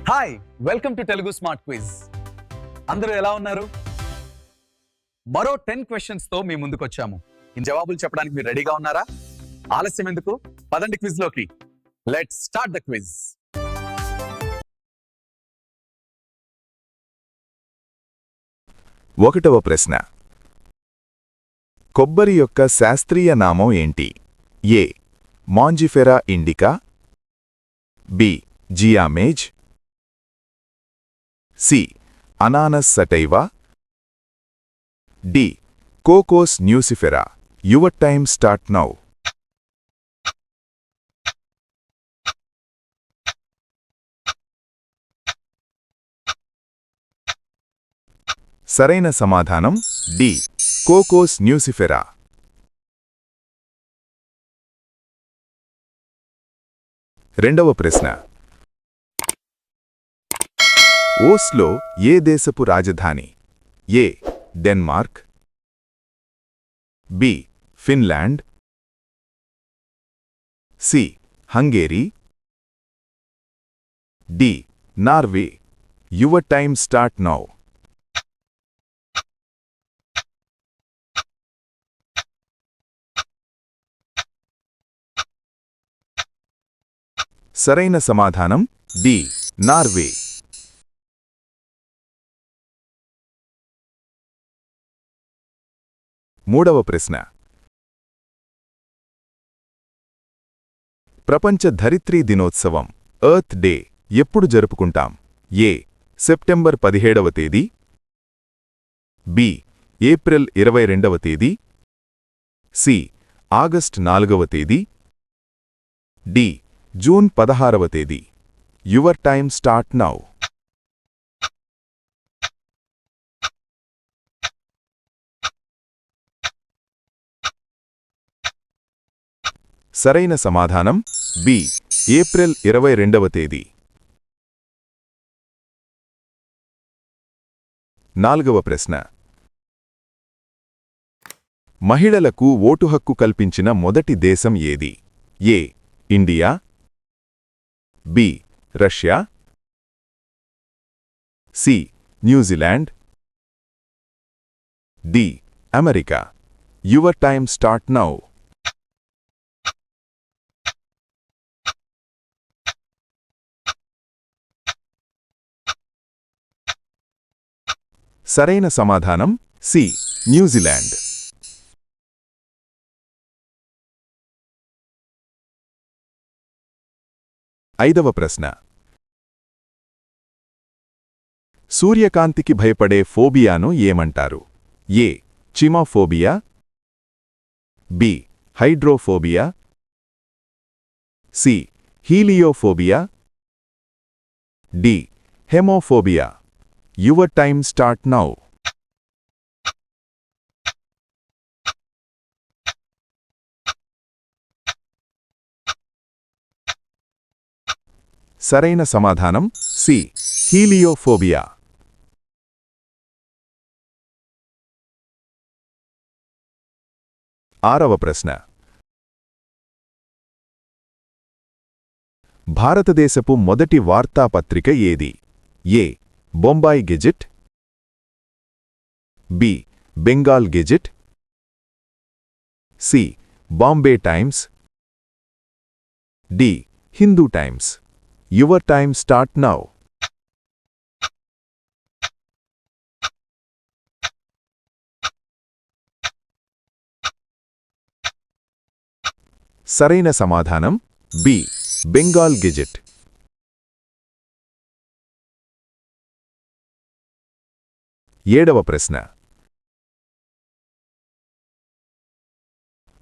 Hi welcome to Telugu smart quiz. అందరూ ఎలా ఉన్నారు? మరో 10 క్వశ్చన్స్ తో మీ ముందుకు వచ్చాము. ఈ జవాబులు చెప్పడానికి మీరు రెడీగా ఉన్నారా? ఆలస్యం ఎందుకు? పదండి క్విజ్ లోకి. Let's start the quiz. ఒకటవ ప్రశ్న. కొబ్బరి యొక్క శాస్త్రీయ నామం ఏంటి? A. Mangifera indica, B. Zea mays, C. Ananas sativa, D. Cocos nucifera. Your time start now. సరైన సమాధానం డి. Cocos nucifera. రెండవ ప్రశ్న. ఓస్లో ఏ దేశపు రాజధాని? A. Denmark, B. Finland, C. Hungary, D. Norway. Your time start now. సరైన సమాధానం డి. నార్వే. మూడవ ప్రశ్న. ప్రపంచ ధరిత్రీ దినోత్సవం ఎర్త్ డే ఎప్పుడు జరుపుకుంటాం? ఏ. సెప్టెంబర్ 17వ తేదీ, బి. ఏప్రిల్ 22వ తేదీ, సి. ఆగస్ట్ 4వ తేదీ, డి. జూన్ 16వ తేదీ. Your time start now. సరైన సమాధానం బి. ఏప్రిల్ 22వ తేదీ. నాలుగవ ప్రశ్న. మహిళలకు ఓటు హక్కు కల్పించిన మొదటి దేశం ఏది? A. India, B. Russia, C. New Zealand, D. America. Your time start now. సరైన సమాధానం సి. న్యూజిలాండ్. ఐదవ ప్రశ్న. సూర్యకాంతికి భయపడే ఫోబియాను ఏమంటారు? A. Chimaphobia, B. Hydrophobia, C. Heliophobia, D. Hemophobia. Your time start now. సరైన సమాధానం సి. హీలియోఫోబియా. ఆరవ ప్రశ్న. భారతదేశపు మొదటి వార్తాపత్రిక ఏది? A. Bombay Gazette, B. Bengal Gazette, C. Bombay Times, D. Hindu Times. Your time start now. సరైన సమాధానం బి. బెంగాల్ గెజెట్. ఏడవ ప్రశ్న.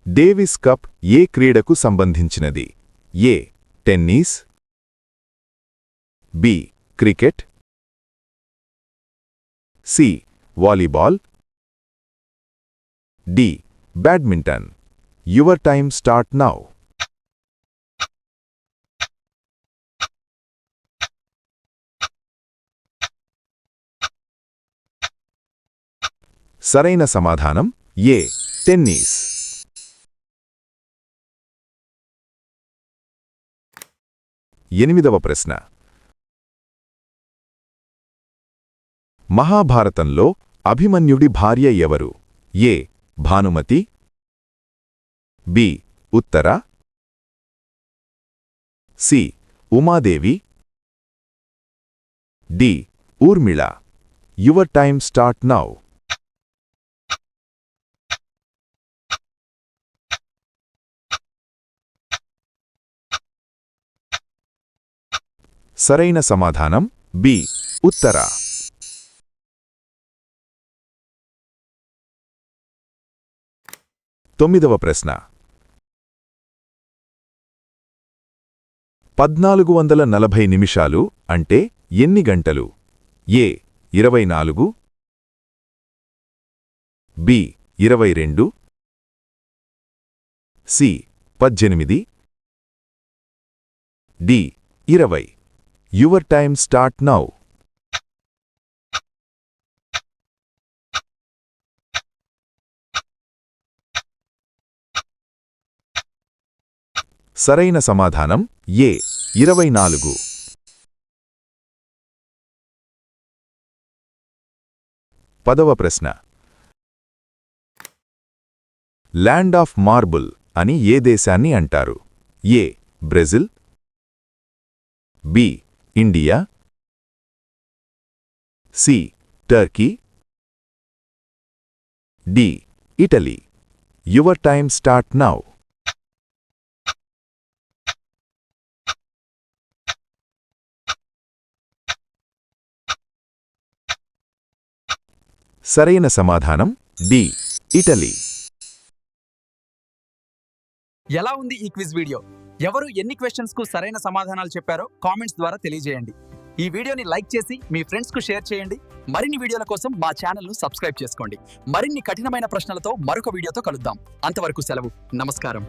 డేవిస్ కప్ ఏ క్రీడకు సంబంధించినది? A. Tennis, B. Cricket, C. Volleyball, D. Badminton. Your time start now. సరైన సమాధానం ఏ. టెన్నిస్. ఎనిమిదవ ప్రశ్న. మహాభారతంలో అభిమన్యుడి భార్య ఎవరు? A Bhanumati, B Uttara, C Umadevi, D Urmila. Your time start now. సరైన సమాధానం బి ఉత్తర. 9వ ప్రశ్న. 1440 నిమిషాలు అంటే ఎన్ని గంటలు? A 24, B 22, C 18, D 20. Your time start now. సరైన సమాధానం ఏ 24. 10వ ప్రశ్న. ల్యాండ్ ఆఫ్ మార్బుల్ అని ఏ దేశాన్ని అంటారు? A Brazil, B India, C Turkey, D Italy. Your time start now. సరైన సమాధానం డి ఇటలీ. ఎలా ఉంది ఈ క్విజ్ వీడియో? ఎవరు ఎన్ని క్వశ్చన్స్ కు సరైన సమాధానాలు చెప్పారో కామెంట్స్ ద్వారా తెలియజేయండి. ఈ వీడియోని లైక్ చేసి మీ ఫ్రెండ్స్ కు షేర్ చేయండి. మరిన్ని వీడియోల కోసం మా ఛానల్ ను సబ్స్క్రైబ్ చేసుకోండి. మరిన్ని కఠినమైన ప్రశ్నలతో మరొక వీడియోతో కలుద్దాం. అంతవరకు సెలవు. నమస్కారం.